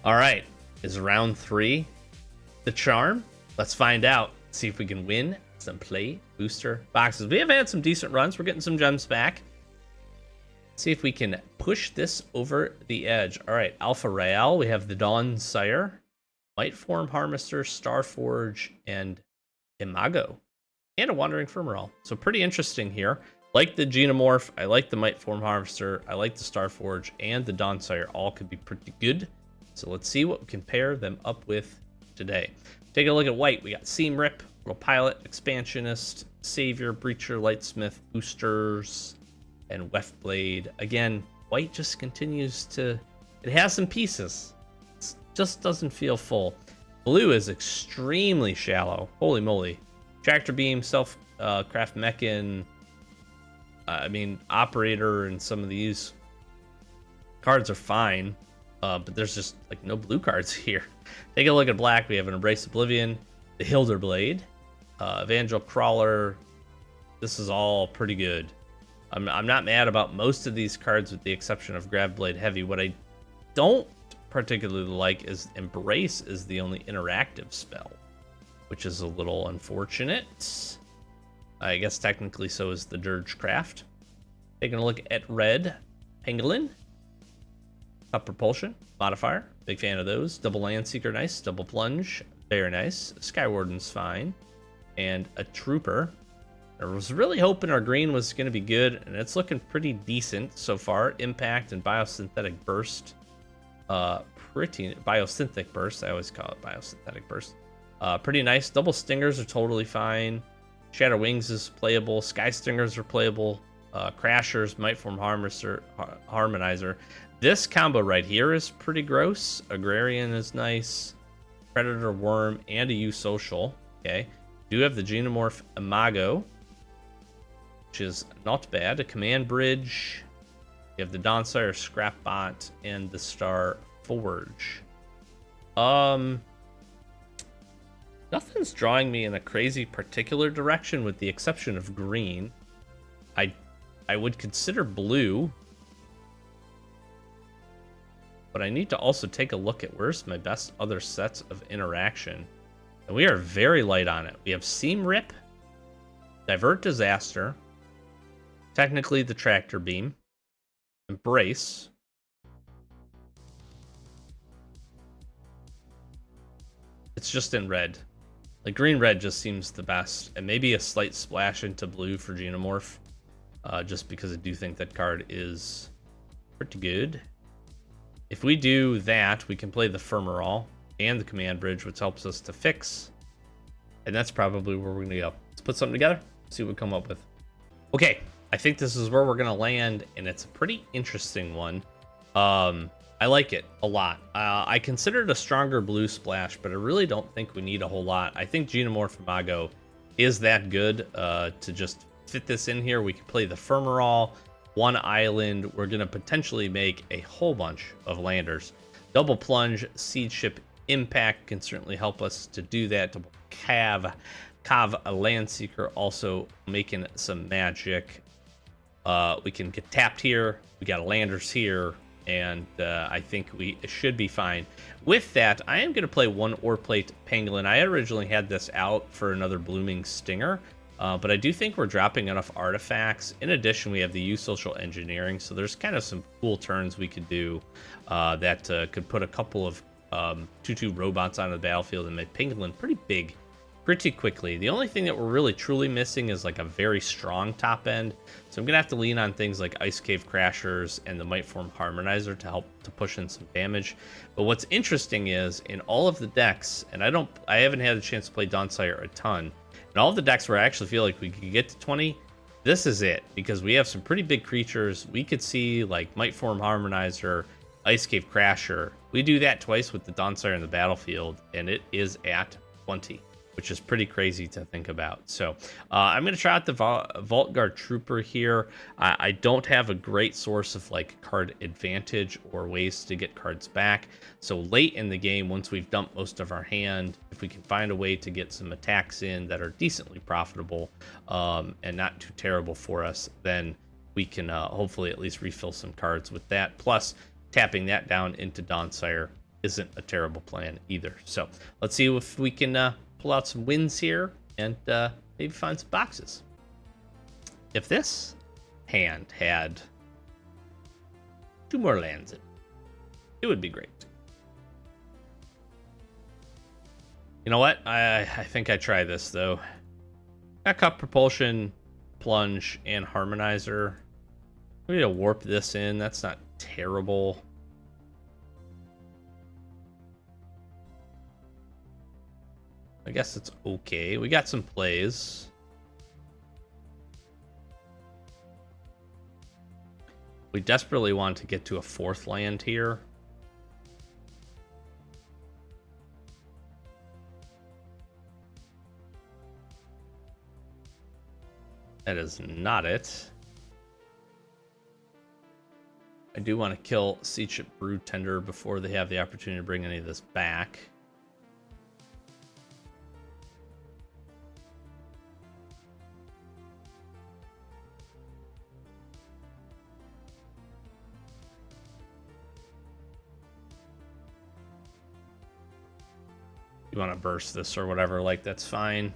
All right, is round 3 the charm? Let's find out. See if we can win some play booster boxes. We have had some decent runs. We're getting some gems back. See if we can push this over the edge. All right, Alpha Real. We have the Dawnsire, Mightform Harvester, Starforge, and Imago, and a Wandering Firmerall. So pretty interesting here. Like the Genomorph, I like the Mightform Harvester, I like the Starforge, and the Dawnsire. All could be pretty good. So let's see what we can pair them up with today. Take a look at white. We got Seam Rip, World Pilot, Expansionist, Savior, Breacher, Lightsmith, Boosters, and Weft Blade. Again, white just continues to... It has some pieces. It just doesn't feel full. Blue is extremely shallow. Holy moly. Tractor Beam, Self-Craft Mechan, Operator, and some of these cards are fine. But there's just like no blue cards here. Take a look at black. We have an Embrace Oblivion, the Hilder Blade, Evangel Crawler. This is all pretty good. I'm not mad about most of these cards with the exception of Grav Blade Heavy. What I don't particularly like is Embrace is the only interactive spell, which is a little unfortunate. I guess technically so is the Dirge Craft. Taking a look at red, Pangolin, Up Propulsion, Modifier, big fan of those. Double Land Seeker, nice. Double Plunge, very nice. Skywarden's fine. And a Trooper. I was really hoping our green was going to be good, and it's looking pretty decent so far. Impact and Biosynthetic Burst. Biosynthetic Burst, I always call it Biosynthetic Burst. Pretty nice. Double Stingers are totally fine. Shadow Wings is playable. Sky Stingers are playable. Crashers, Mightform Harmonizer. This combo right here is pretty gross. Agrarian is nice. Predator Worm and a U-Social. Okay. Do have the Genomorph Imago, which is not bad. A Command Bridge. You have the Dawnsire Scrapbot and the Star Forge. Nothing's drawing me in a crazy particular direction with the exception of green. I would consider blue, but I need to also take a look at where's my best other sets of interaction. And we are very light on it. We have Seam Rip, Divert Disaster, technically the Tractor Beam, Embrace, it's just in red. Like green-red just seems the best, and maybe a slight splash into blue for Genomorph, just because I do think that card is pretty good. If we do that, we can play the Firmerall and the Command Bridge, which helps us to fix, and that's probably where we're gonna go. Let's put something together, see what we come up with. Okay, I think this is where we're gonna land, and it's a pretty interesting one. I like it a lot. I consider it a stronger blue splash, but I really don't think we need a whole lot. I think Genomorph Imago is that good to just fit this in here. We can play the Firmerall, one island. We're going to potentially make a whole bunch of landers. Double Plunge, Seed Ship, Impact can certainly help us to do that. Double Cav, a Land Seeker, also making some magic. We can get tapped here. We got landers here. And I think we should be fine. With that, I am going to play one Ore Plate Pangolin. I originally had this out for another Blooming Stinger, but I do think we're dropping enough artifacts. In addition, we have the U-Social Engineering, so there's kind of some cool turns we could do that could put a couple of 2/2 robots onto the battlefield and make Pangolin pretty big pretty quickly. The only thing that we're really truly missing is like a very strong top end. So I'm gonna have to lean on things like Ice Cave Crashers and the Mightform Harmonizer to help to push in some damage. But what's interesting is in all of the decks, and I haven't had a chance to play Dawnsire a ton, in all of the decks where I actually feel like we could get to 20, this is it, because we have some pretty big creatures. We could see like Mightform Harmonizer, Ice Cave Crasher. We do that twice with the Dawnsire in the battlefield, and it is at 20. Which is pretty crazy to think about. So I'm going to try out the Vault Guard Trooper here. I don't have a great source of like card advantage or ways to get cards back. So late in the game, once we've dumped most of our hand, if we can find a way to get some attacks in that are decently profitable and not too terrible for us, then we can hopefully at least refill some cards with that. Plus, tapping that down into Dawnsire isn't a terrible plan either. So let's see if we can pull out some wins here and maybe find some boxes. If this hand had 2 more lands in it would be great. You know what? I think I try this, though. Backup Propulsion, Plunge, and Harmonizer. Maybe to warp this in. That's not terrible. I guess it's okay. We got some plays. We desperately want to get to a 4th land here. That is not it. I do want to kill Seachip Brood Tender before they have the opportunity to bring any of this back. You want to burst this or whatever, like, that's fine.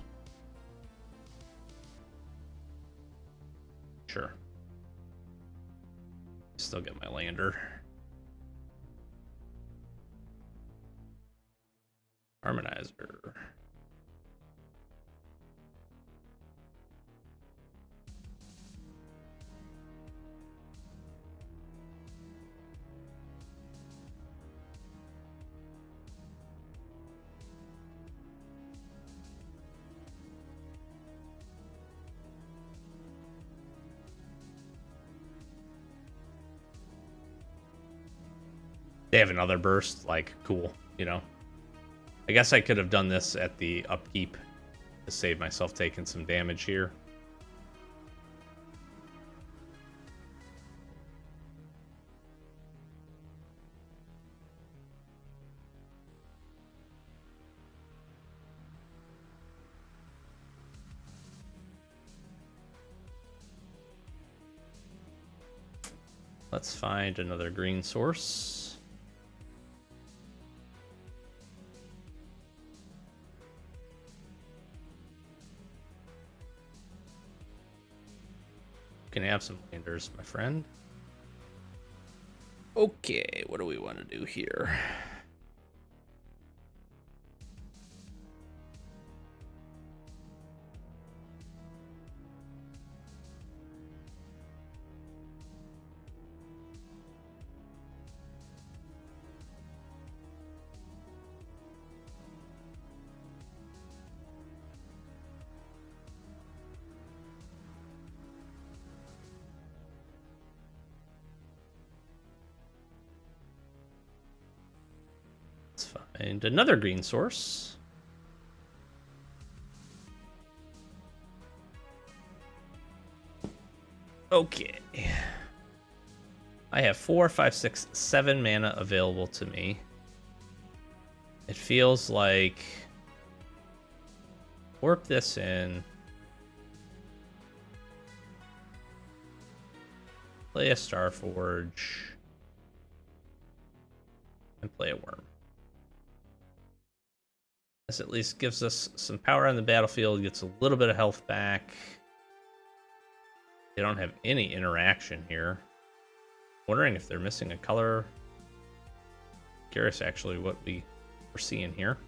Sure. Still get my lander. Harmonizer. They have another burst, like, cool, you know. I guess I could have done this at the upkeep to save myself taking some damage here. Let's find another green source. Can have some landers, my friend. Okay, what do we want to do here? Find another green source. Okay. I have 4, 5, 6, 7 mana available to me. It feels like warp this in. Play a Starforge. And play a worm. This at least gives us some power on the battlefield, gets a little bit of health back. They don't have any interaction here. Wondering if they're missing a color. Curious actually what we're seeing here.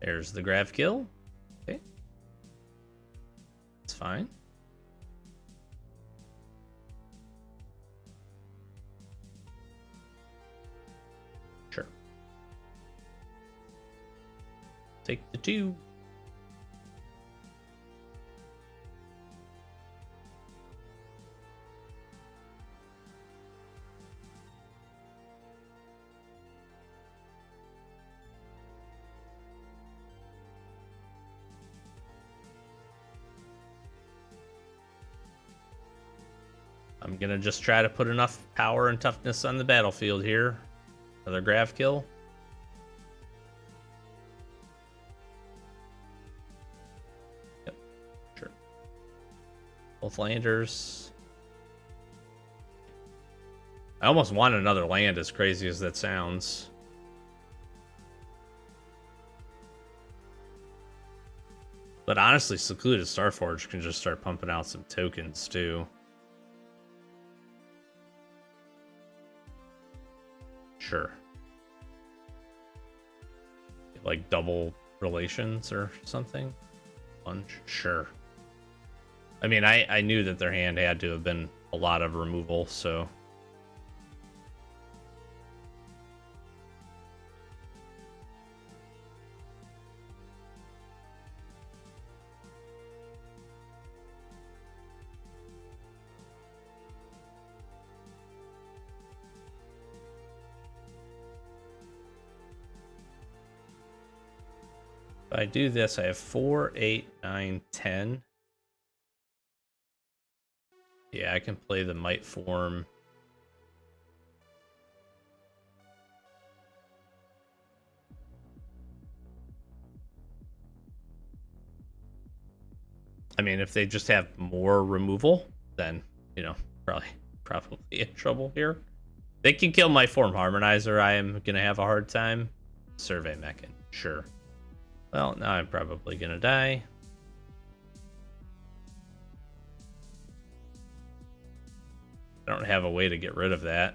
There's the Grav Kill. Okay. That's fine. Sure. Take the 2. I'm gonna just try to put enough power and toughness on the battlefield here. Another Grav Kill. Both landers. I almost want another land, as crazy as that sounds. But honestly, Secluded Starforge can just start pumping out some tokens too. Sure. Like double relations or something? Lunge? Sure. I mean, I knew that their hand had to have been a lot of removal, so... If I do this, I have 4, 8, 9, 10. Yeah, I can play the Might Form. I mean, if they just have more removal, then, you know, probably in trouble here. They can kill my Form Harmonizer. I am going to have a hard time. Survey Mechan. Sure. Well, now I'm probably going to die. I don't have a way to get rid of that.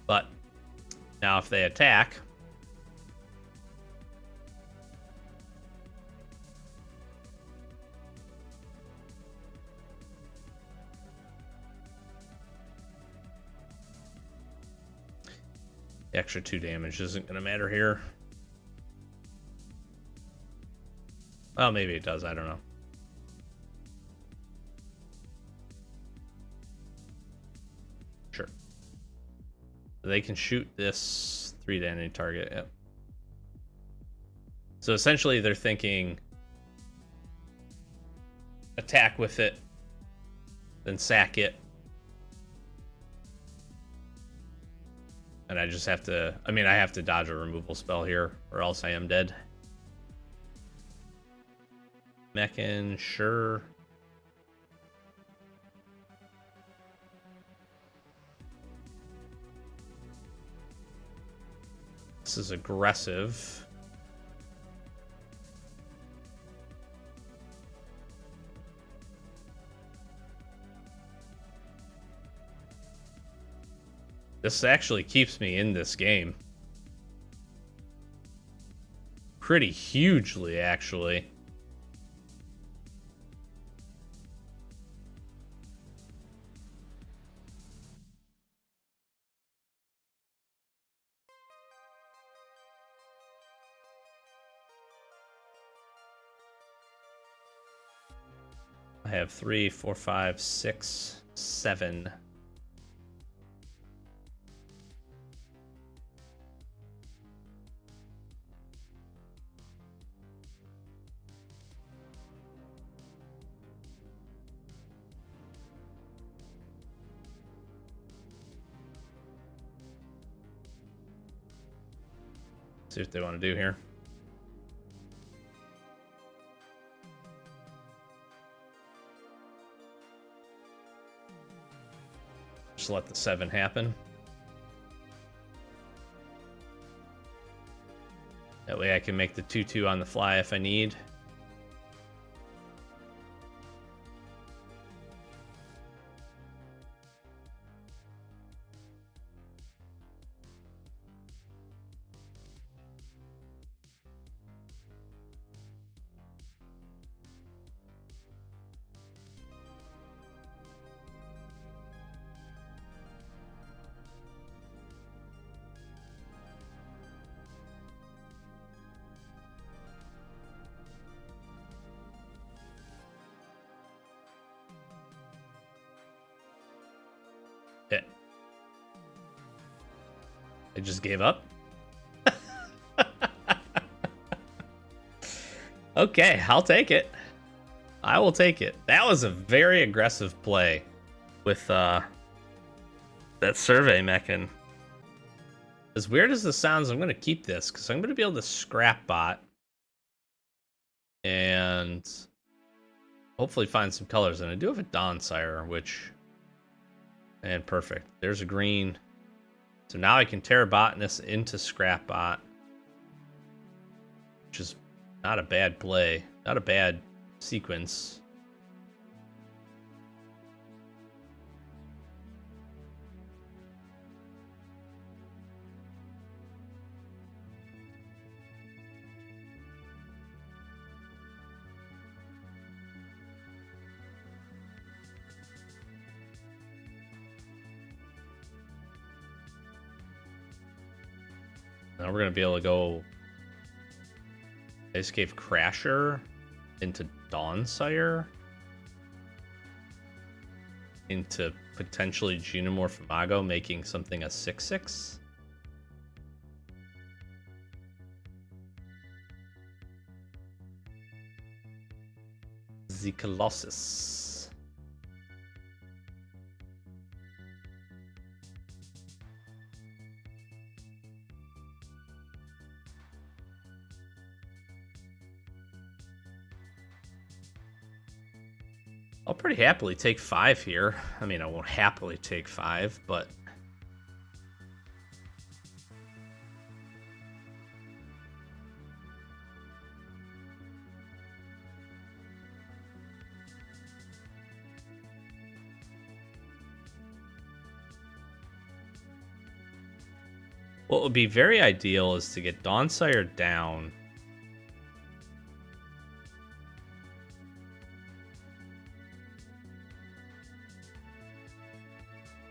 But now if they attack, the extra 2 damage isn't going to matter here. Well, maybe it does. I don't know. Sure. They can shoot this 3 to any target. Yep. So essentially they're thinking attack with it, then sack it. And I just have to, I mean, I have to dodge a removal spell here, or else I am dead. Mechan, sure. This is aggressive. This actually keeps me in this game. Pretty hugely, actually. I have 3, 4, 5, 6, 7. See what they want to do here. Just let the 7 happen. That way I can make the 2/2 on the fly if I need. Hit. I just gave up. Okay, I'll take it. I will take it. That was a very aggressive play with that survey mechan. As weird as this sounds, I'm going to keep this because I'm going to be able to scrap bot and hopefully find some colors. And I do have a Dawnsire, which... And perfect. There's a green. So now I can Terra Botanist into scrap bot, which is not a bad play. Not a bad sequence. Now we're going to be able to go Ice Cave Crasher into Dawnsire into potentially Xenomorph Imago, making something a 6/6. The Colossus. I'll pretty happily take 5 here. I mean, I won't happily take 5, but... What would be very ideal is to get Dawnsire down.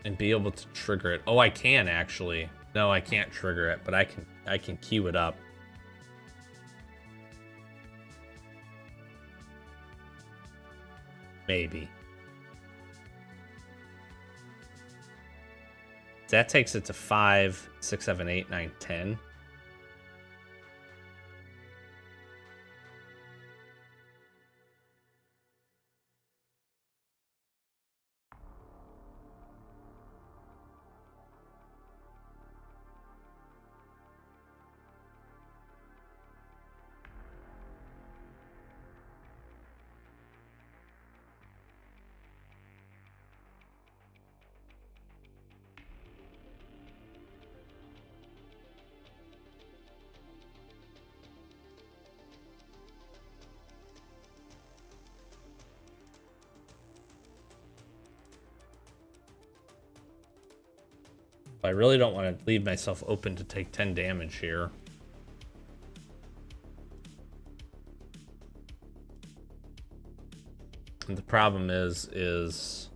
And be able to trigger it. Oh, I can actually. No, I can't trigger it, but I can queue it up. Maybe. That takes it to 5, 6, 7, 8, 9, 10. I really don't want to leave myself open to take 10 damage here. And the problem is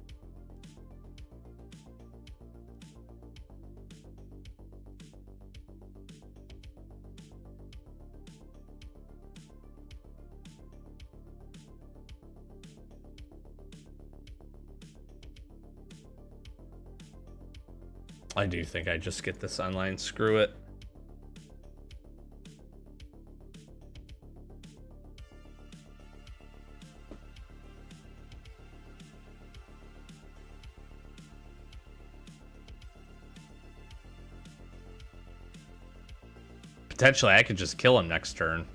I do think I just get this online. Screw it. Potentially, I could just kill him next turn.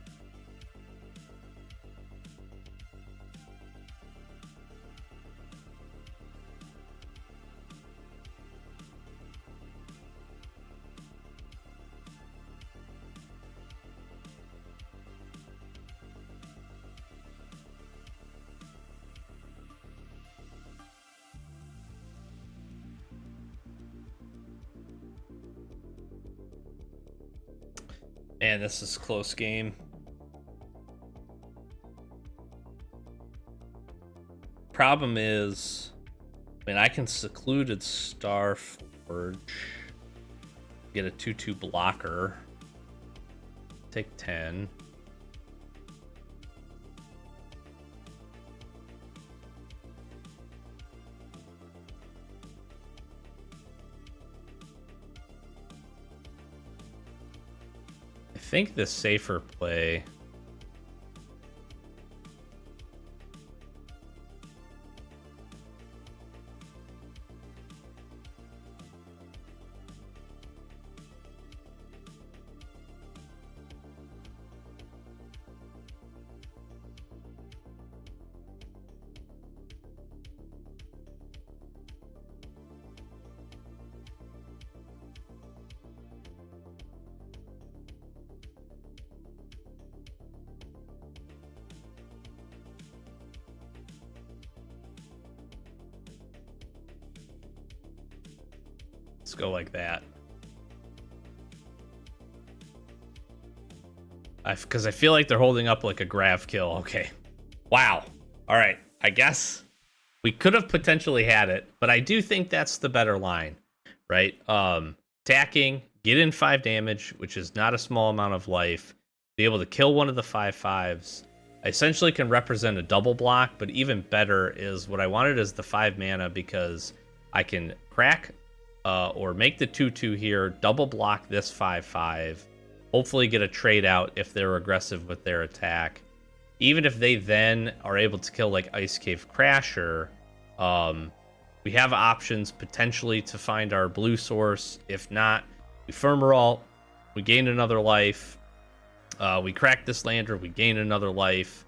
Man, this is a close game. Problem is, I mean, I can Secluded Starforge, get a 2/2 blocker, take 10. I think the safer play Let's go like that. Because I feel like they're holding up like a grav kill. Okay. Wow. All right. I guess we could have potentially had it, but I do think that's the better line, right? Attacking, get in 5 damage, which is not a small amount of life. Be able to kill one of the 5/5s. I essentially can represent a double block, but even better is what I wanted is the 5 mana because I can crack or make the 2/2 here, double block this 5/5, hopefully get a trade out if they're aggressive with their attack. Even if they then are able to kill like Ice Cave Crasher, we have options potentially to find our blue source. If not, we Firmerall, we gain another life. We crack this lander, we gain another life.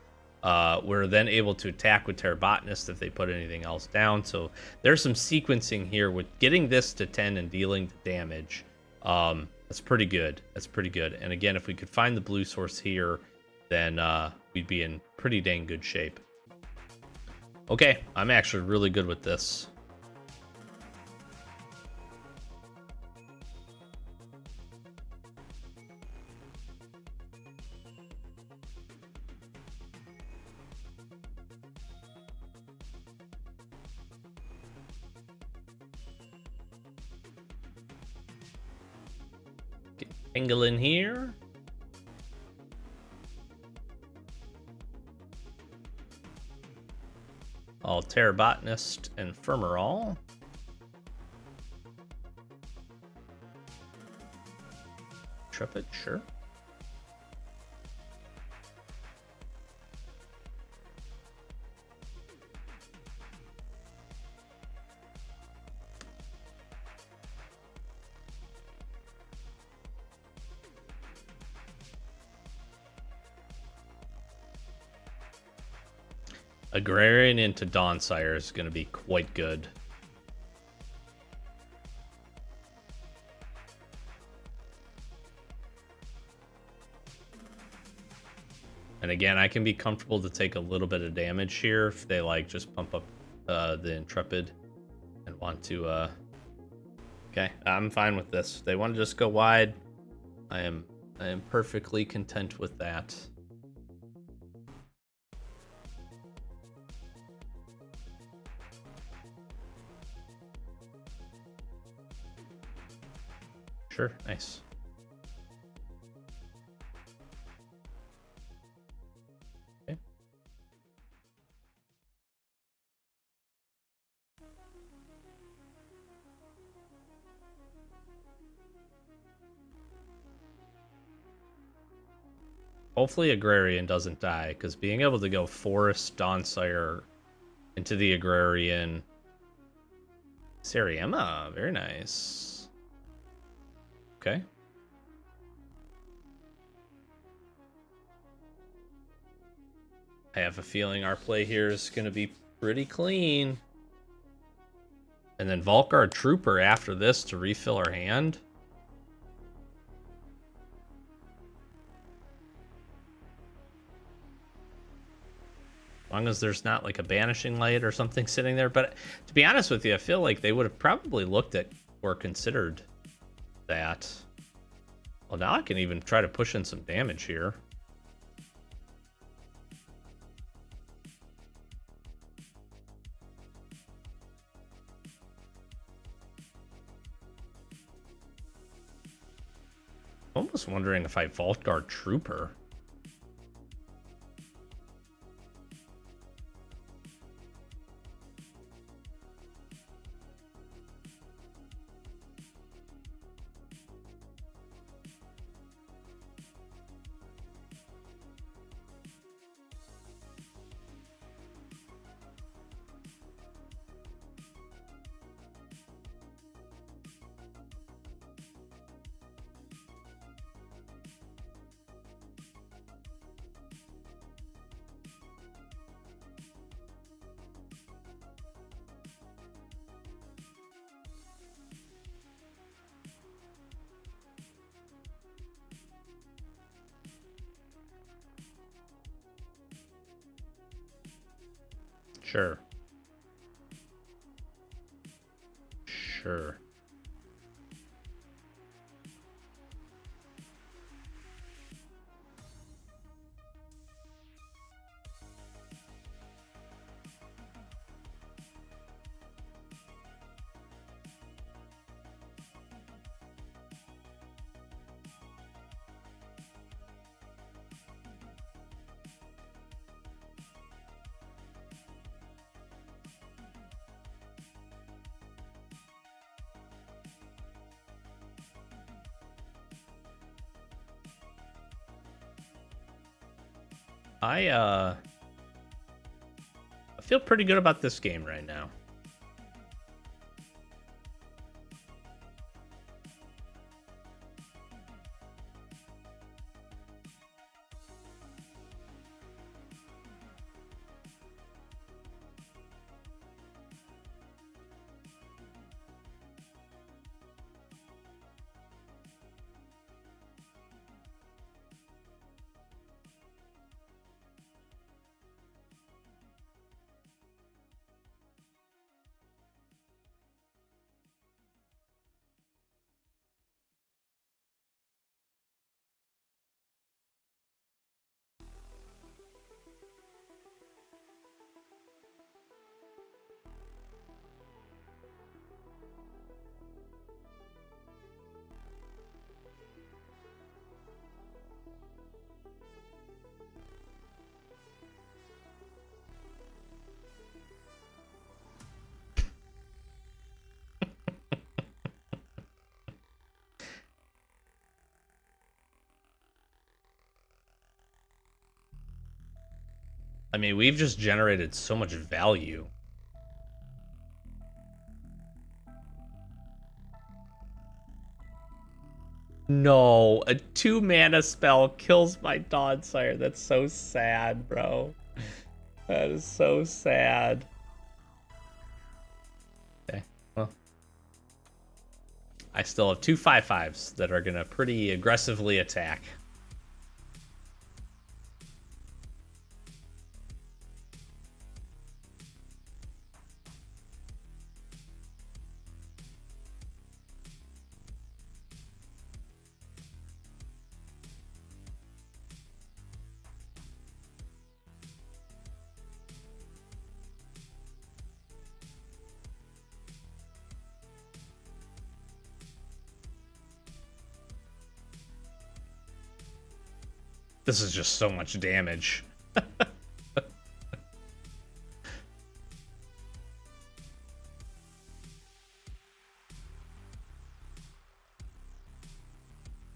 We're then able to attack with Terrabotanist if they put anything else down. So there's some sequencing here with getting this to 10 and dealing the damage. That's pretty good. That's pretty good. And again, if we could find the blue source here, then we'd be in pretty dang good shape. Okay, I'm actually really good with this. Get Angle in here. I'll Terrabotanist and Firmerall. Intrepid, sure. Agrarian into Dawnsire is going to be quite good. And again, I can be comfortable to take a little bit of damage here if they like just pump up the Intrepid and want to. Okay, I'm fine with this. If they want to just go wide, I am perfectly content with that. Sure, nice. Okay. Hopefully Agrarian doesn't die, because being able to go Forest, Dawnsire into the Agrarian. Sariema, very nice. Okay. I have a feeling our play here is going to be pretty clean. And then Volkar Trooper after this to refill our hand. As long as there's not like a Banishing Light or something sitting there. But to be honest with you, I feel like they would have probably looked at or considered that. Well, now I can even try to push in some damage here. I'm almost wondering if I Vault Guard Trooper. Sure. Sure. I feel pretty good about this game right now. I mean, we've just generated so much value. No, a 2-mana spell kills my Dawnsire. That's so sad, bro. That is so sad. Okay, well. I still have 2 5/5s that are gonna pretty aggressively attack. This is just so much damage.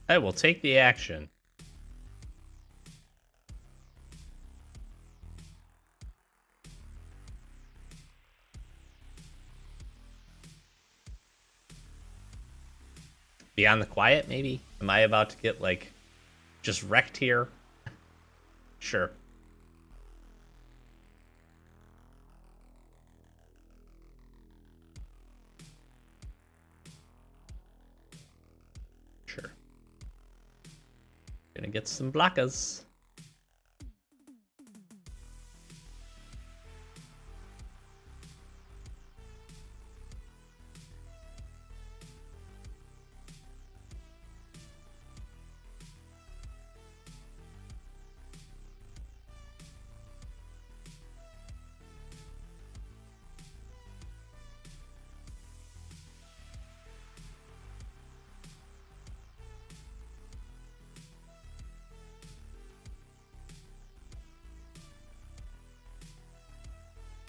I will take the action. Beyond the Quiet, maybe? Am I about to get, like, just wrecked here? Sure. Sure. Gonna get some blockers.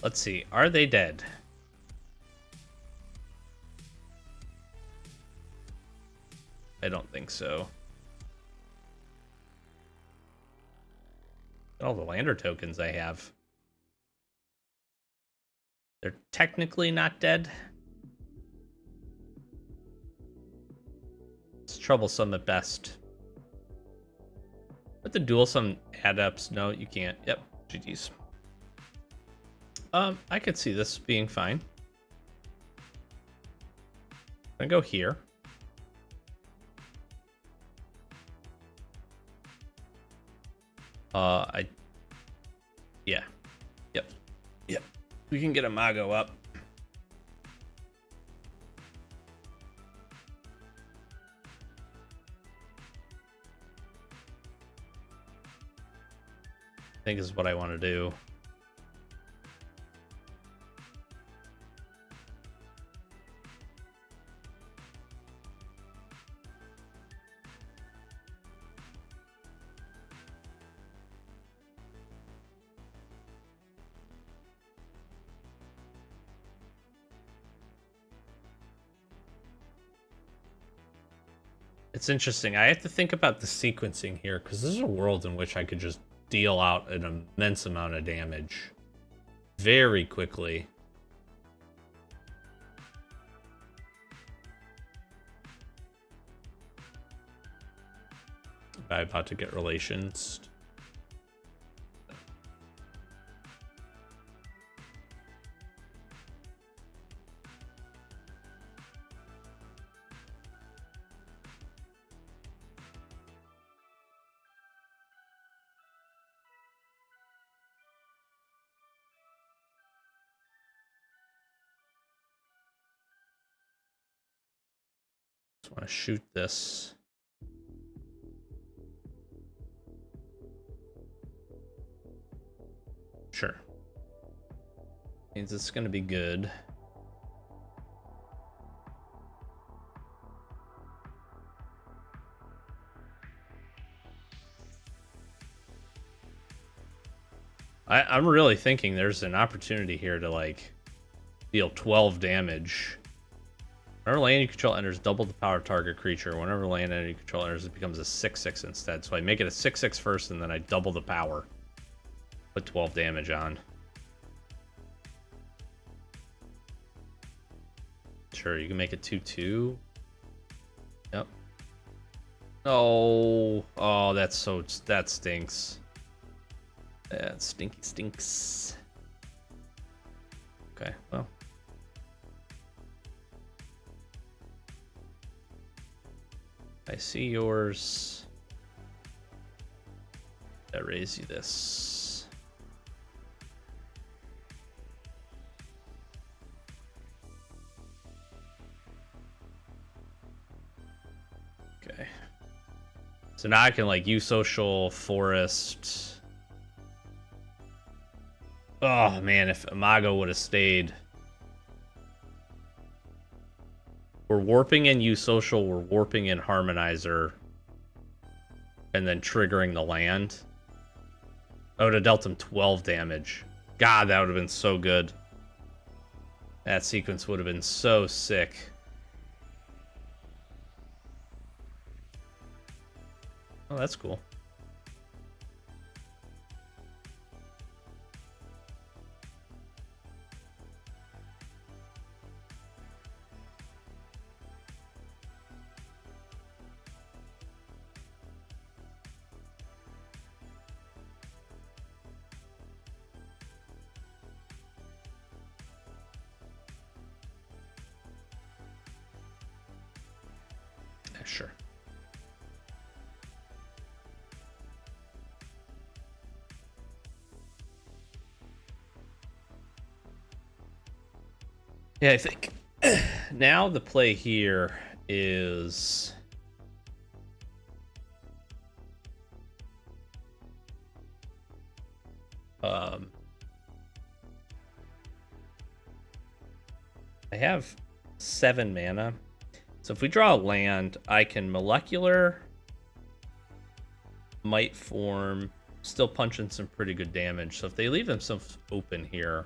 Let's see. Are they dead? I don't think so. All the lander tokens I have. They're technically not dead. It's troublesome at best. But the dual summon adepts, no, you can't. Yep, GG's. I could see this being fine. I'm gonna go here. Yeah. Yep. We can get a Mago up. I think is what I want to do. It's interesting. I have to think about the sequencing here because this is a world in which I could just deal out an immense amount of damage very quickly. I'm about to get relations. Just want to shoot this. Sure. Means it's going to be good. I'm really thinking there's an opportunity here to, like, deal 12 damage. Whenever land you control enters, double the power of target creature. Whenever land enemy you control enters, it becomes a 6/6 instead. So I make it a 6/6 first, and then I double the power. Put 12 damage on. Sure, you can make it 2/2. Yep. Oh, that stinks. That stinks. Okay, well. I see yours. I raise you this. Okay. So now I can, like, use social forest. Oh man, if Imago would have stayed. We're warping in use social, we're warping in harmonizer, and then triggering the land. I would have dealt him 12 damage. God, that would have been so good. That sequence would have been so sick. Oh, that's cool. Sure. Yeah, I think now the play here is I have 7 mana. So if we draw a land, I can molecular, might form, still punch in some pretty good damage. So if they leave themselves open here,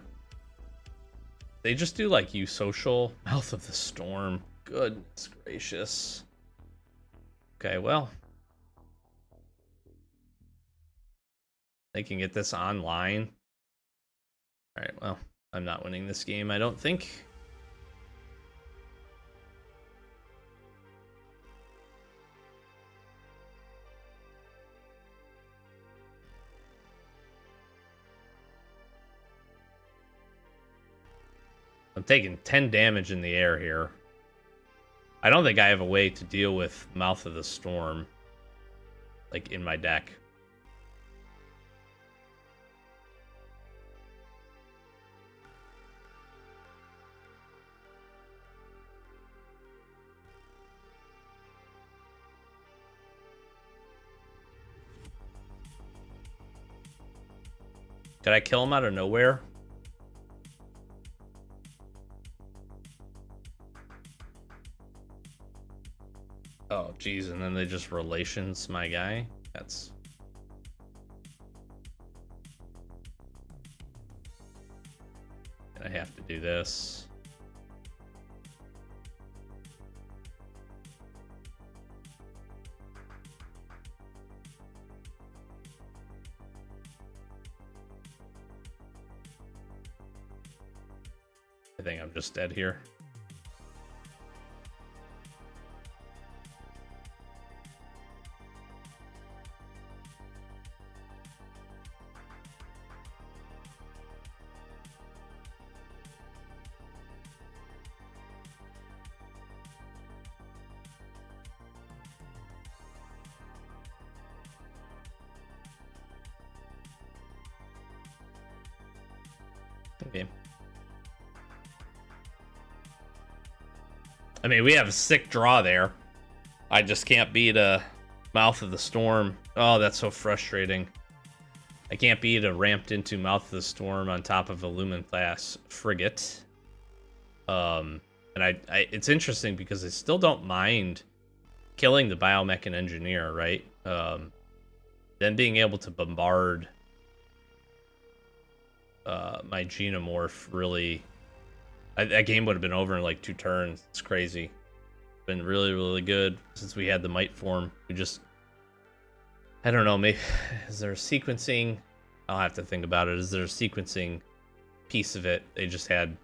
they just do like use social, Mouth of the Storm. Goodness gracious. Okay, well. They can get this online. Alright, well, I'm not winning this game, I don't think. I'm taking 10 damage in the air here. I don't think I have a way to deal with Mouth of the Storm, like, in my deck. Could I kill him out of nowhere? Oh, geez, and then they just relations my guy? That's... And I have to do this. I think I'm just dead here. Okay. I mean, we have a sick draw there. I just can't beat a Mouth of the Storm. Oh, that's so frustrating. I can't beat a ramped into Mouth of the Storm on top of a Lumen class frigate. And it's interesting because I still don't mind killing the Biomech and Engineer, right? Then being able to bombard my Xenomorph really... that game would have been over in like 2 turns. It's crazy. Been really, really good since we had the Might form. We just... I don't know, maybe... Is there a sequencing? I'll have to think about it. Is there a sequencing piece of it? They just had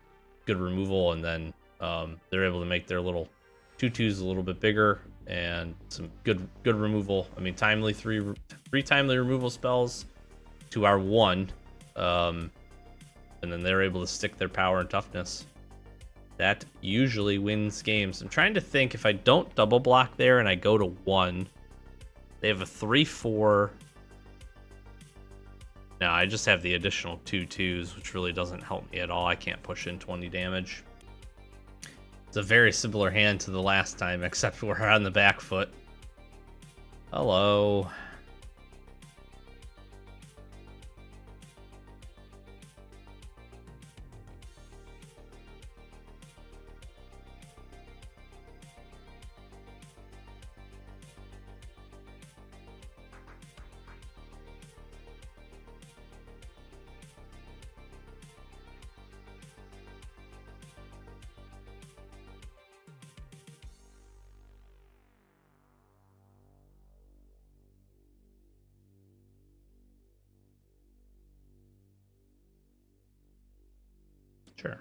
good removal, and then they're able to make their little 2/2s a little bit bigger, and some good removal. I mean, three timely removal spells to our 1, and then they're able to stick their power and toughness. That usually wins games. I'm trying to think, if I don't double block there and I go to 1, they have a 3/4. No, I just have the additional 2/2s, which really doesn't help me at all. I can't push in 20 damage. It's a very similar hand to the last time, except we're on the back foot. Hello. Sure.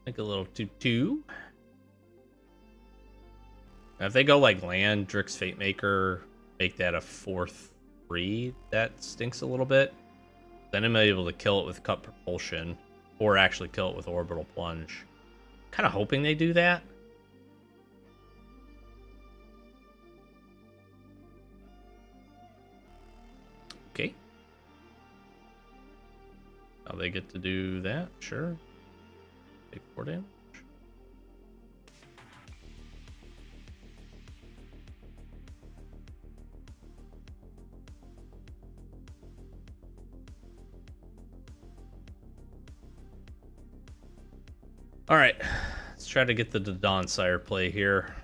Like a little 2/2. Now, if they go like land, Drix Fatemaker, make that a 4/3, that stinks a little bit. Then I'm able to kill it with Cut Propulsion, or actually kill it with Orbital Plunge. Kind of hoping they do that. Okay. Now they get to do that, sure. Take 4 damage. All right, let's try to get the Dawnsire play here.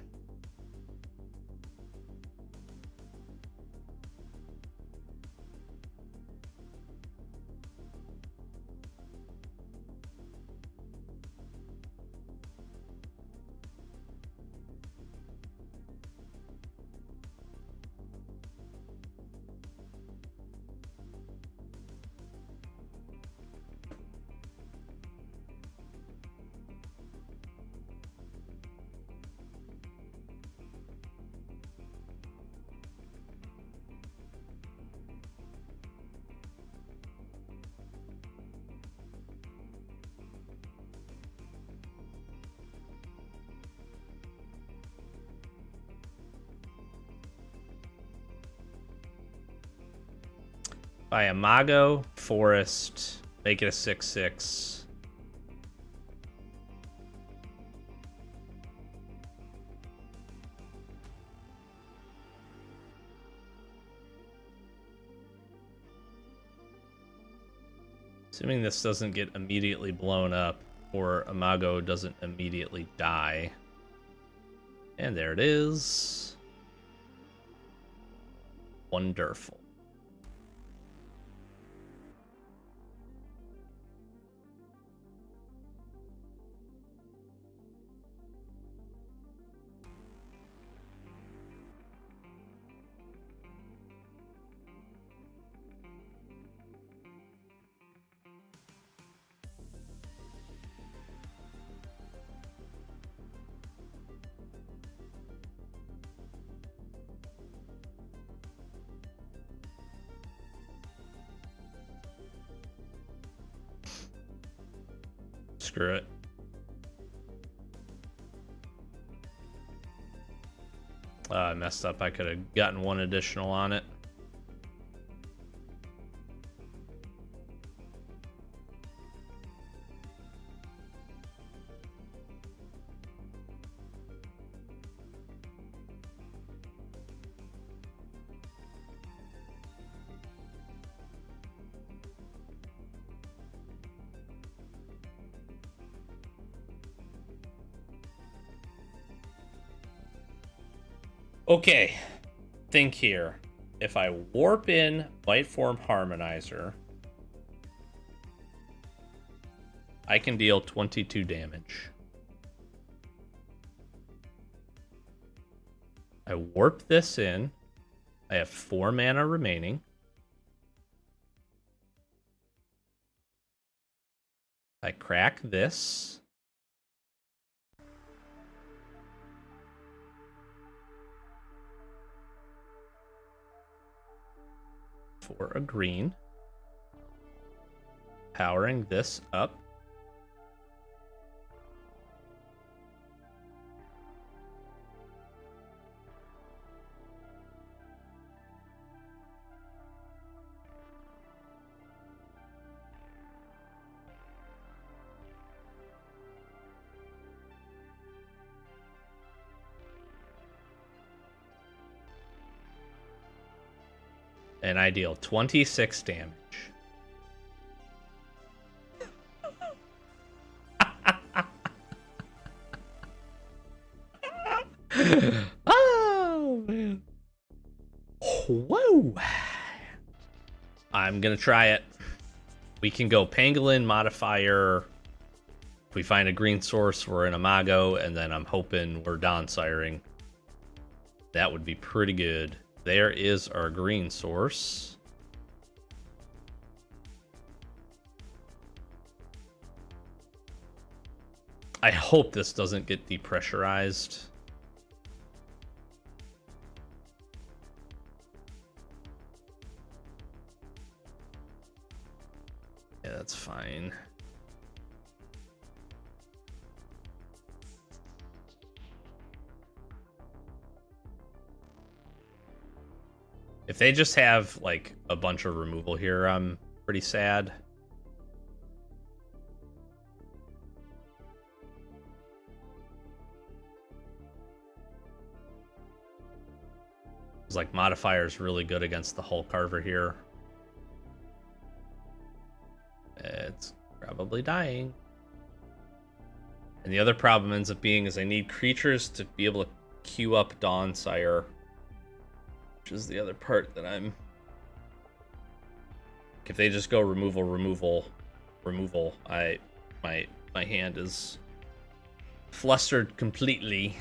By Imago, Forest, make it a 6/6. Assuming this doesn't get immediately blown up, or Imago doesn't immediately die. And there it is. Wonderful. Screw it. I messed up. I could have gotten one additional on it. Okay, think here. If I warp in Light Form Harmonizer, I can deal 22 damage. I warp this in. I have 4 mana remaining. I crack this. For a green. Powering this up. And I deal 26 damage. Oh, man. Whoa. I'm going to try it. We can go Pangolin, Modifier. If we find a green source, we're in Imago, and then I'm hoping we're Dawnsiring. That would be pretty good. There is our green source. I hope this doesn't get depressurized. Yeah, that's fine. If they just have, like, a bunch of removal here, I'm pretty sad. It's like Modifier's really good against the Hull Carver here. It's probably dying. And the other problem ends up being is I need creatures to be able to queue up Dawnsire. Which is the other part that I'm... If they just go removal, my hand is flustered completely.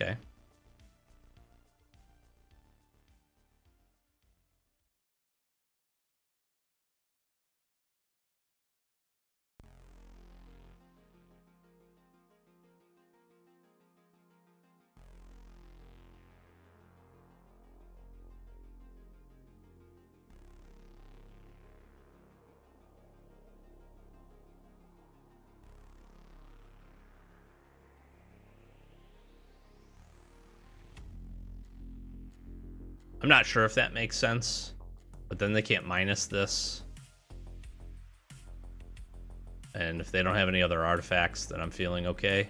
Okay. I'm not sure if that makes sense, but then they can't minus this. And if they don't have any other artifacts, then I'm feeling okay.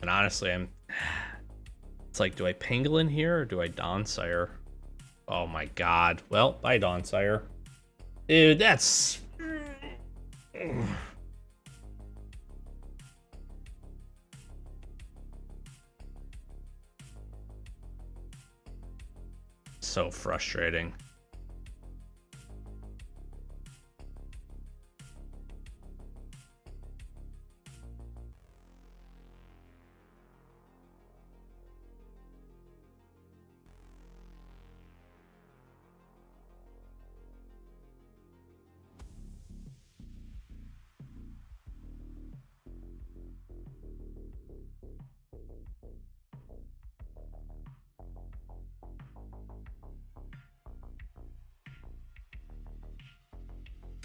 And honestly, it's like, do I Pangolin here or do I Dawnsire? Oh my god. Well, bye Dawnsire. Dude, that's... So frustrating.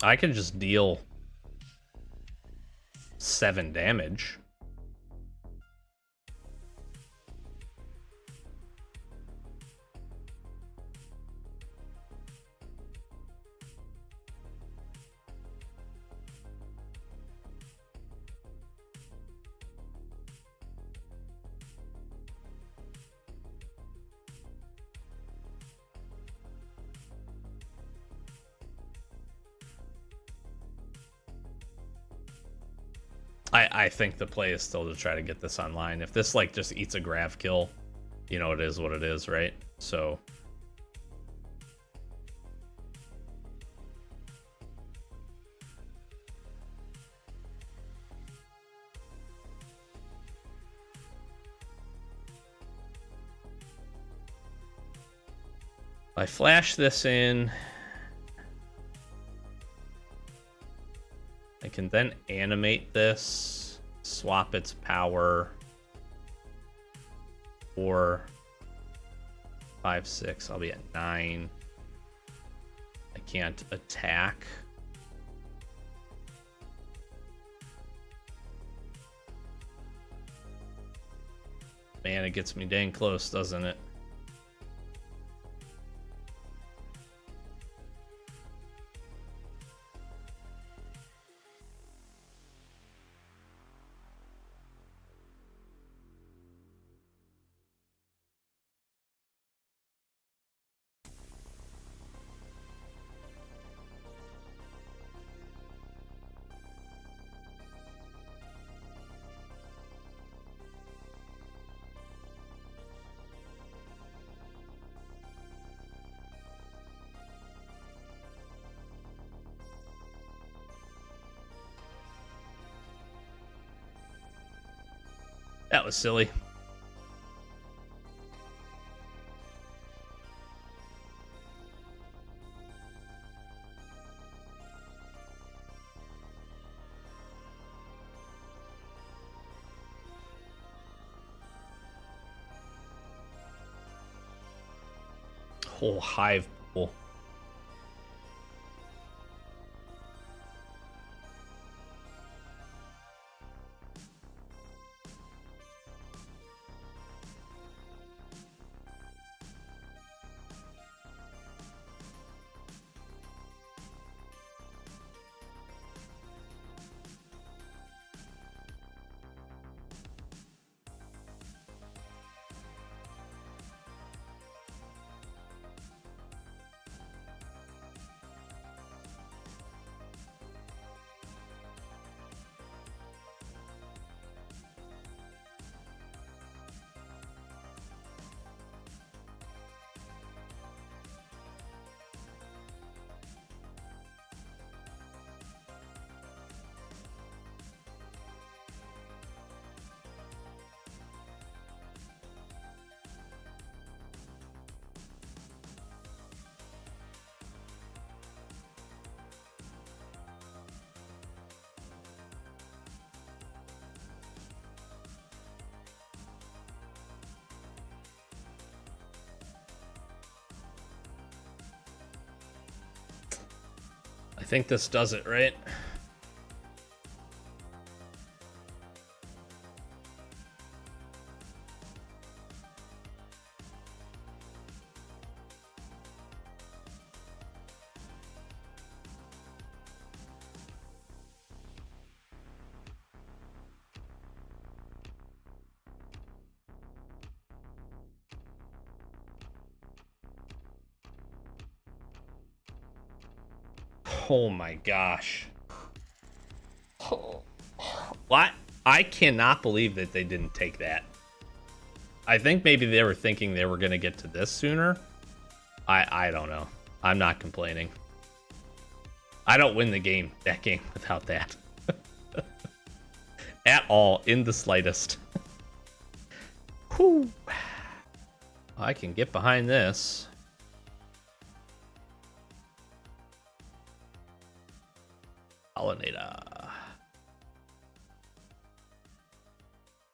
I can just deal 7 damage. I think the play is still to try to get this online. If this like just eats a grav kill, you know, it is what it is, right? So I flash this in. I can then animate this, swap its power. 4, 5, 6. I'll be at 9. I can't attack. Man, it gets me dang close, doesn't it? That was silly. Whole hive pool. I think this does it, right? Oh my gosh. What? I cannot believe that they didn't take that. I think maybe they were thinking they were going to get to this sooner. I don't know. I'm not complaining. I don't win the game, that game, without that. At all, in the slightest. Whew. I can get behind this. Pollinator.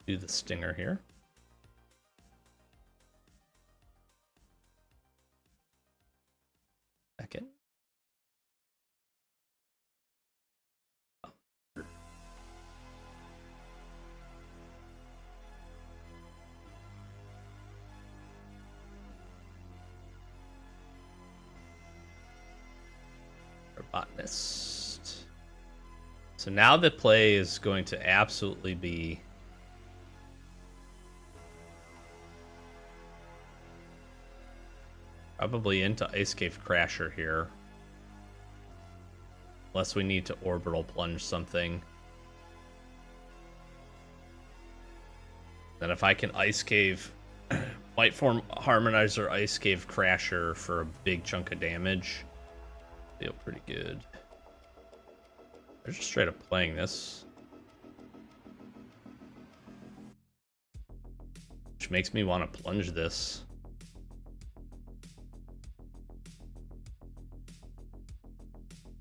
Do the stinger here. Second. Botanist. So now the play is going to absolutely be probably into Ice Cave Crasher here. Unless we need to Orbital Plunge something. Then if I can Ice Cave White Form Harmonizer, Ice Cave Crasher for a big chunk of damage, feel pretty good. They're just straight up playing this. Which makes me want to plunge this.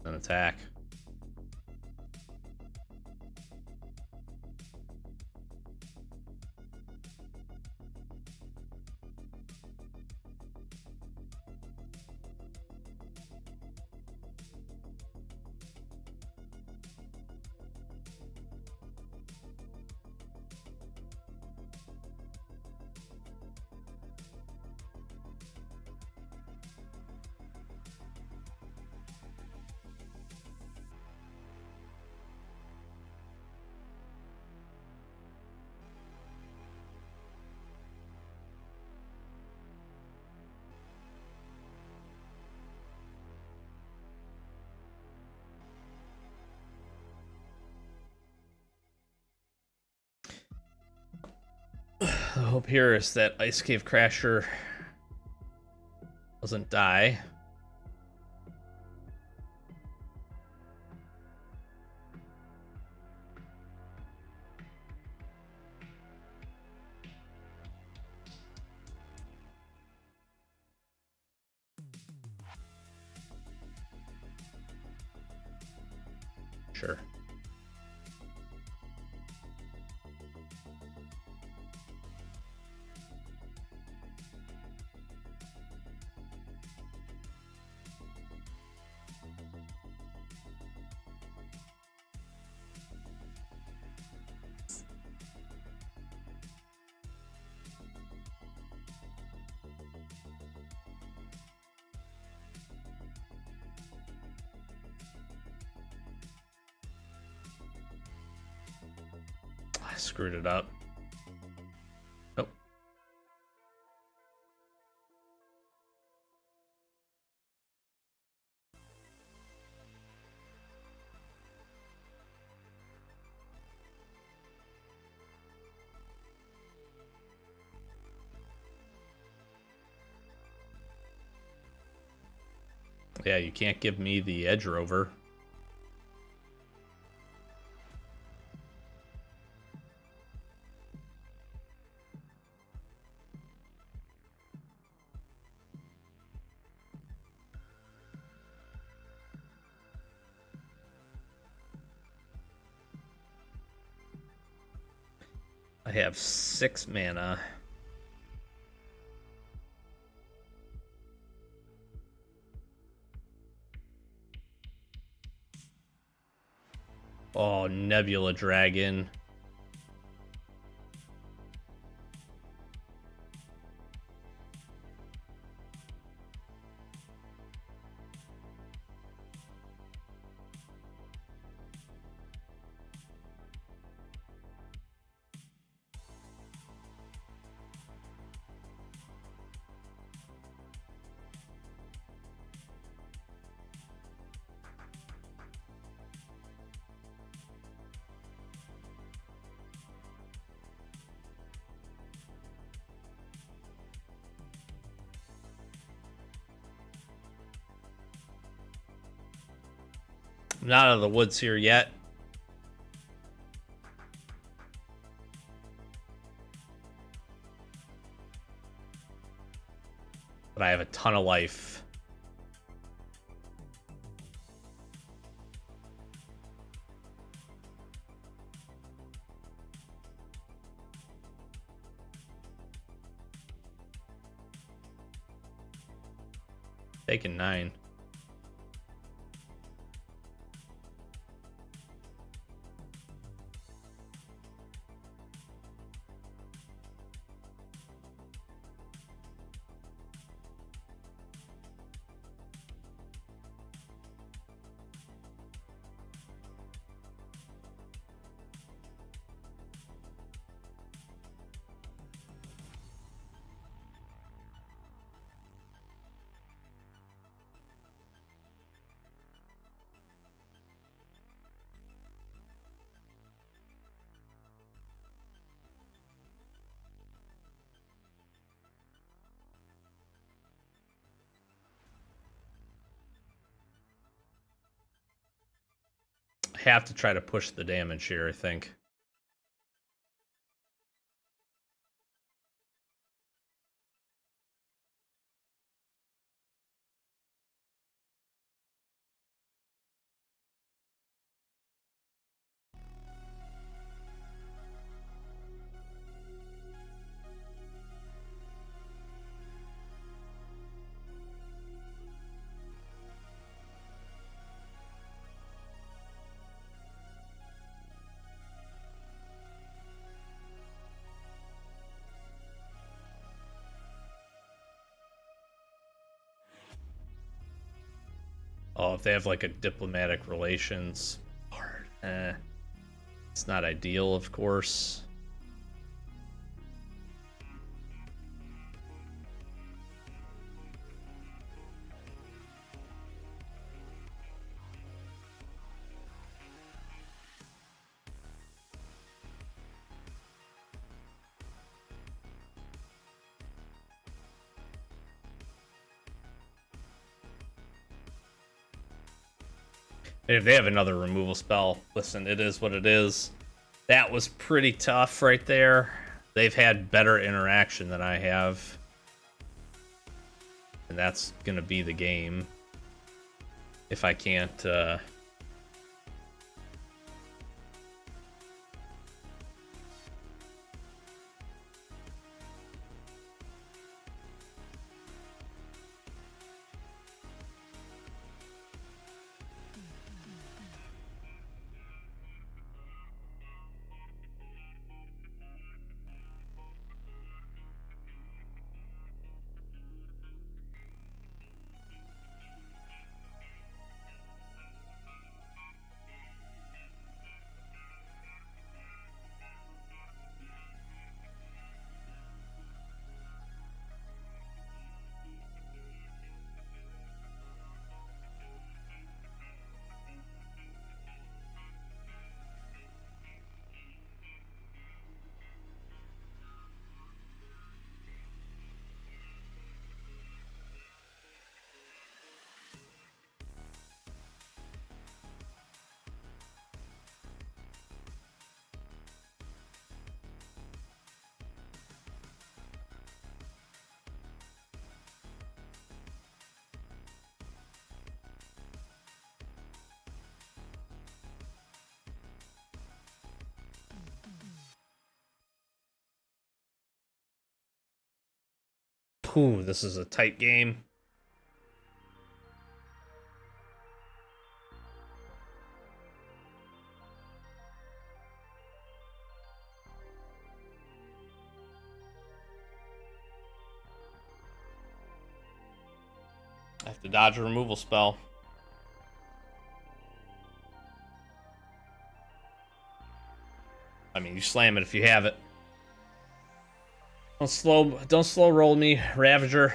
Then attack. The hope here is that Ice Cave Crasher doesn't die. Sure. I screwed it up. Nope. Yeah, you can't give me the Edge Rover. I have 6 mana. Oh, Nebula Dragon. I'm not out of the woods here yet. But I have a ton of life. Taking 9. I have to try to push the damage here, I think. Oh, if they have like a diplomatic relations part, it's not ideal, of course. And if they have another removal spell, listen, it is what it is. That was pretty tough right there. They've had better interaction than I have. And that's going to be the game. If I can't... Ooh, this is a tight game. I have to dodge a removal spell. I mean, you slam it if you have it. Don't slow roll me, Ravager.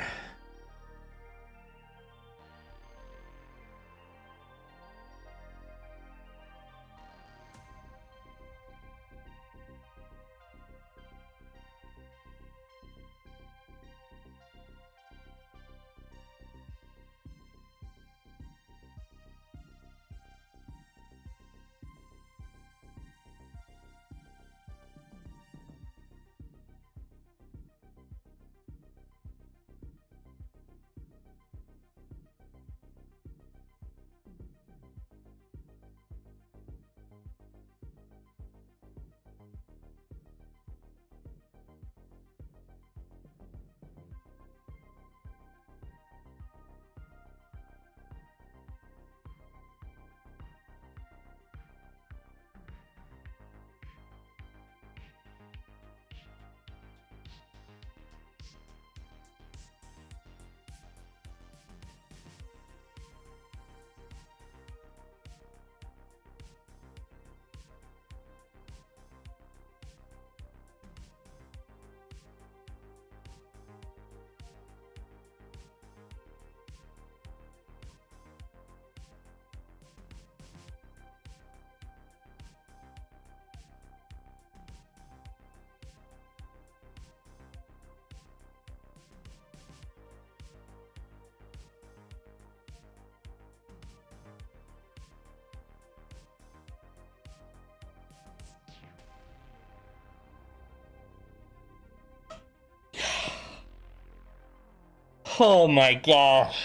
Oh my gosh.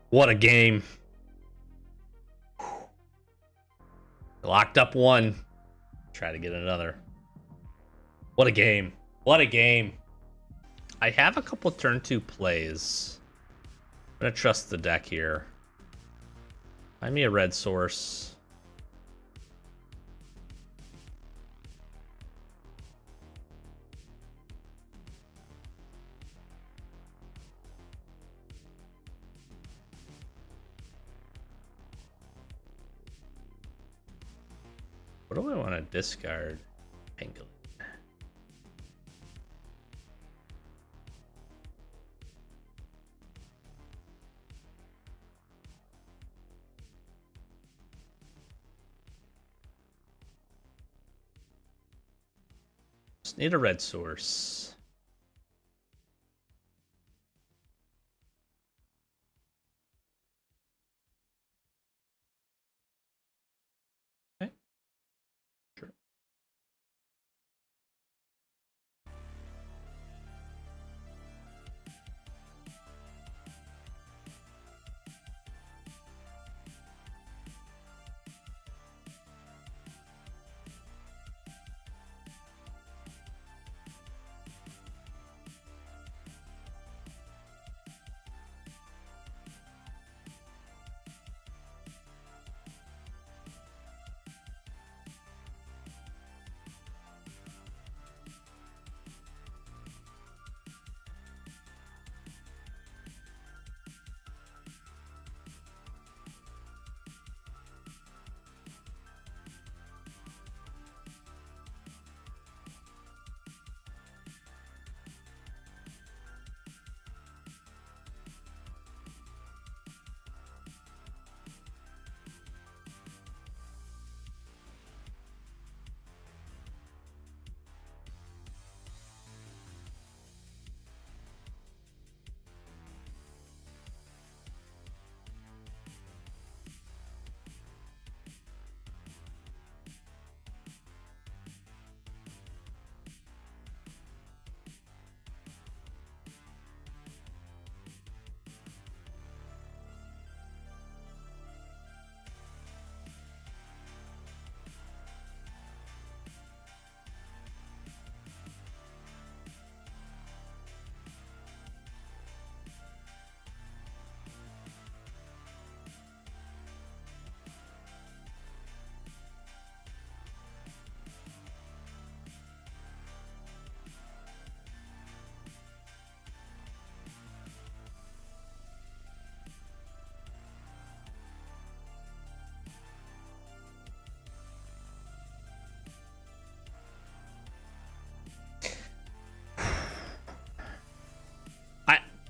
What a game. Locked up one. Try to get another. What a game. What a game. I have a couple turn 2 plays. I'm gonna trust the deck here. Find me a red source. What do I want to discard? Pangolin. Just need a red source. Okay. Sure.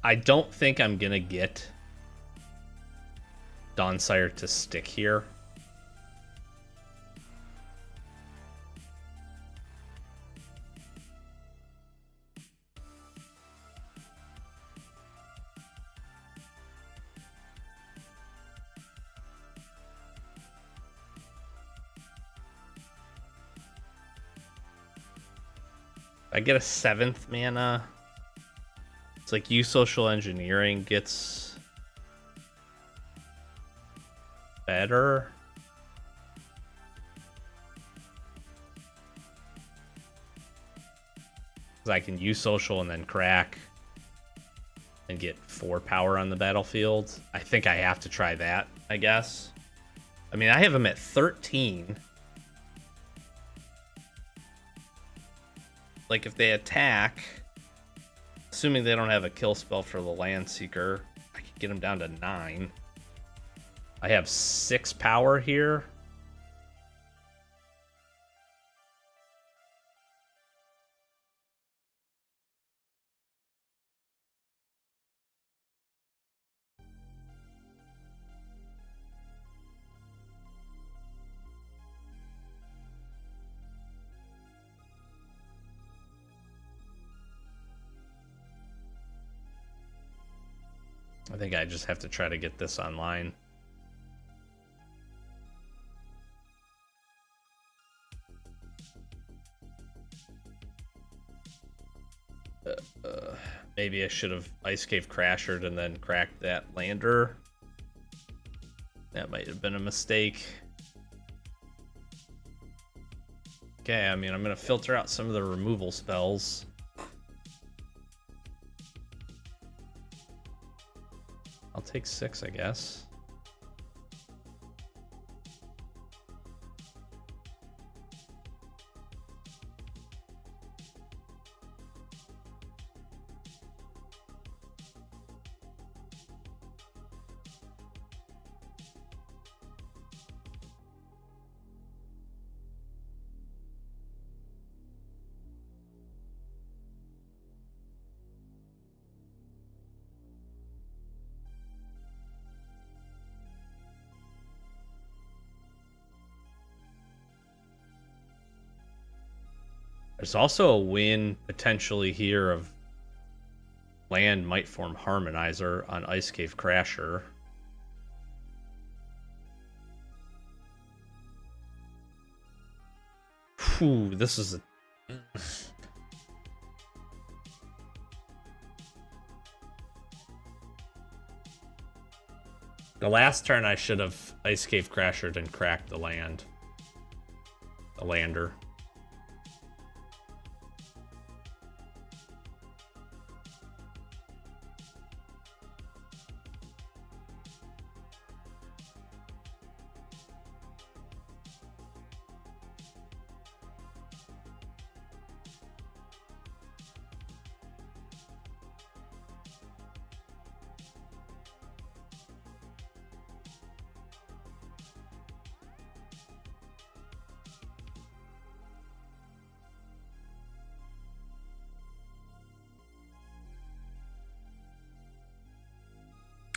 I don't think I'm gonna get Dawnsire to stick here. I get a 7th mana. It's like you social engineering gets better. Because I can use social and then crack and get 4 power on the battlefield. I think I have to try that, I guess. I mean, I have him at 13. Like, if they attack, assuming they don't have a kill spell for the Land Seeker, I could get him down to 9. I have 6 power here. I think I just have to try to get this online. Maybe I should have Ice Cave Crashered and then cracked that lander. That might have been a mistake. Okay, I mean, I'm gonna filter out some of the removal spells. I'll take 6, I guess. There's also a win potentially here of land might form Harmonizer on Ice Cave Crasher. Whew, this is a... The last turn I should have Ice Cave Crashered and cracked the land. The lander.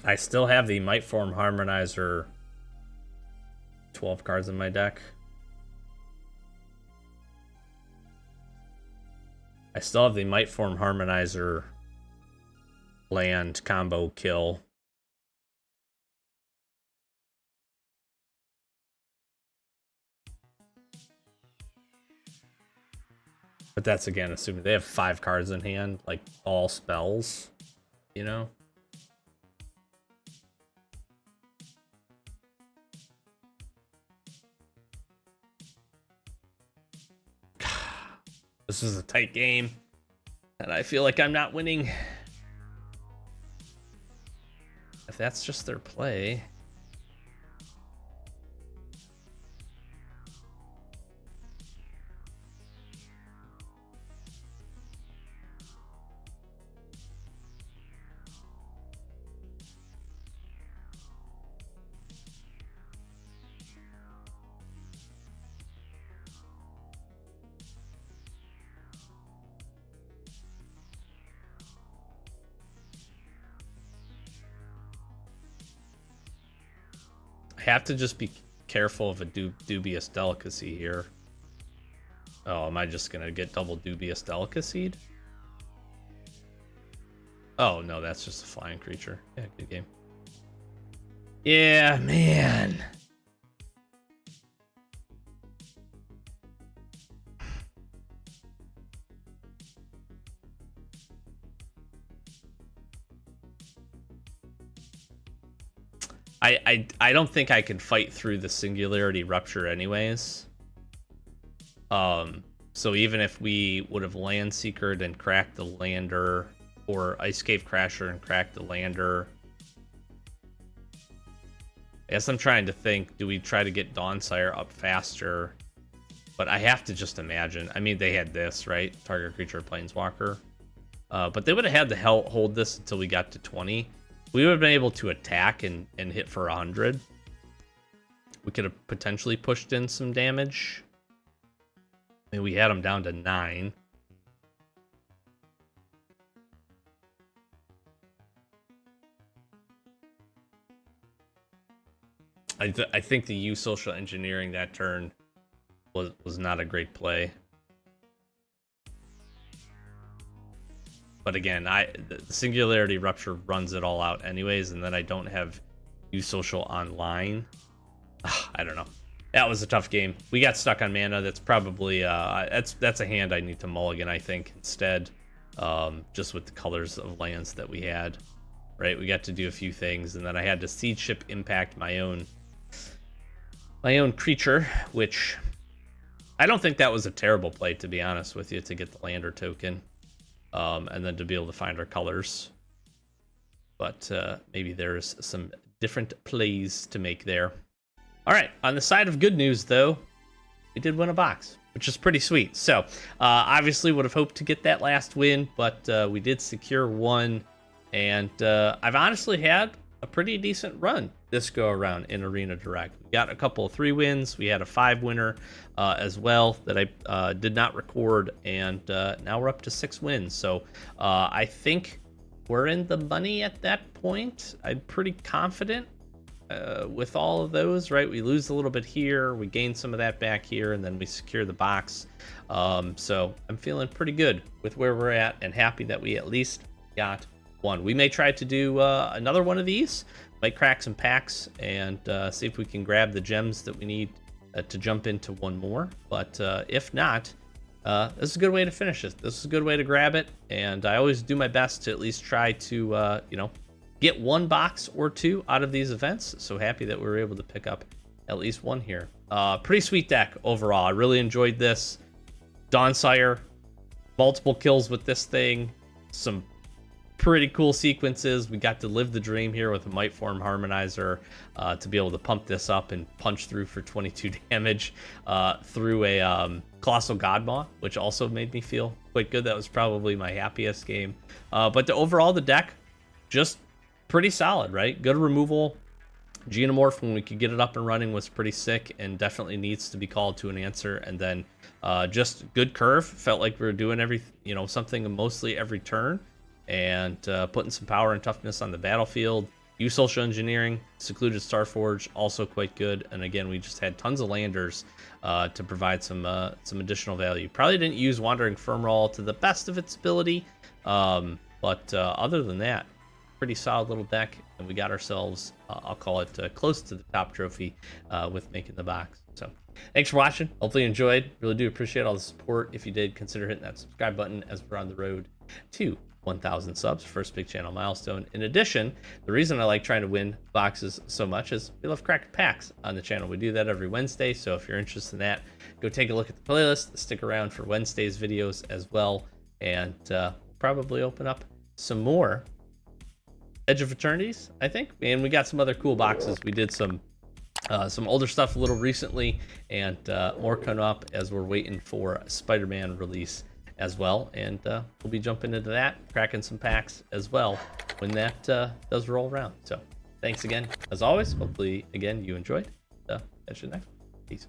I still have the Might Form Harmonizer 12 cards in my deck. I still have the Might Form Harmonizer land combo kill. But that's again assuming they have 5 cards in hand, like all spells, you know? This is a tight game, and I feel like I'm not winning. If that's just their play. Have to just be careful of a dubious delicacy here. Oh, am I just gonna get double dubious delicacied? Oh no, that's just a flying creature. Yeah, good game. Yeah, man. I don't think I can fight through the Singularity Rupture anyways. So even if we would have Land Seekered and cracked the lander, or Ice Cave Crasher and cracked the lander. I guess I'm trying to think, do we try to get Dawnsire up faster? But I have to just imagine. I mean, they had this, right? Target creature, Planeswalker. But they would have had to hold this until we got to 20. We would have been able to attack and hit for 100. We could have potentially pushed in some damage. I mean, we had them down to 9. I think the use social engineering that turn was not a great play. But again, the Singularity Rupture runs it all out anyways, and then I don't have use social online. I don't know. That was a tough game. We got stuck on mana. That's probably that's a hand I need to mulligan, I think, instead. just with the colors of lands that we had. Right, we got to do a few things, and then I had to Seed Ship impact my own creature, which I don't think that was a terrible play, to be honest with you, to get the lander token, and then to be able to find our colors. But maybe there's some different plays to make there. All right, on the side of good news, though, we did win a box, which is pretty sweet. So obviously would have hoped to get that last win, but we did secure one. And I've honestly had a pretty decent run this go around in Arena Direct. We got a couple of 3 wins. We had a 5 winner as well that I did not record. And now we're up to 6 wins. So I think we're in the money at that point. I'm pretty confident with all of those, right? We lose a little bit here. We gain some of that back here. And then we secure the box. So I'm feeling pretty good with where we're at and happy that we at least got one. We may try to do another one of these, might crack some packs and see if we can grab the gems that we need to jump into one more. But if not, this is a good way to finish it. This is a good way to grab it, and I always do my best to at least try to get one box or 2 out of these events. So happy that we were able to pick up at least one here. Pretty sweet deck overall. I really enjoyed this. Dawnsire, multiple kills with this thing, some pretty cool sequences. We got to live the dream here with a Might Form Harmonizer to be able to pump this up and punch through for 22 damage through a Colossal Godmaw, which also made me feel quite good. That was probably my happiest game. But overall, the deck, just pretty solid, right? Good removal. Xenomorph, when we could get it up and running, was pretty sick and definitely needs to be called to an answer. And then just good curve. Felt like we were doing something mostly every turn. And putting some power and toughness on the battlefield. Use Social Engineering, Secluded Starforge, also quite good. And again, we just had tons of landers to provide some additional value. Probably didn't use Wandering Firmroll to the best of its ability, but other than that, pretty solid little deck. And we got ourselves, I'll call it close to the top trophy with making the box. So thanks for watching. Hopefully you enjoyed. Really do appreciate all the support. If you did, consider hitting that subscribe button as we're on the road to 1,000 subs, first big channel milestone. In addition, the reason I like trying to win boxes so much is we love cracking packs on the channel. We do that every Wednesday, so if you're interested in that, go take a look at the playlist. Stick around for Wednesday's videos as well, and probably open up some more Edge of Eternities, I think. And we got some other cool boxes. We did some older stuff a little recently, and more coming up as we're waiting for Spider-Man release as well, and we'll be jumping into that, cracking some packs as well when that does roll around. So thanks again, as always. Hopefully, again, you enjoyed. Catch you next. Peace.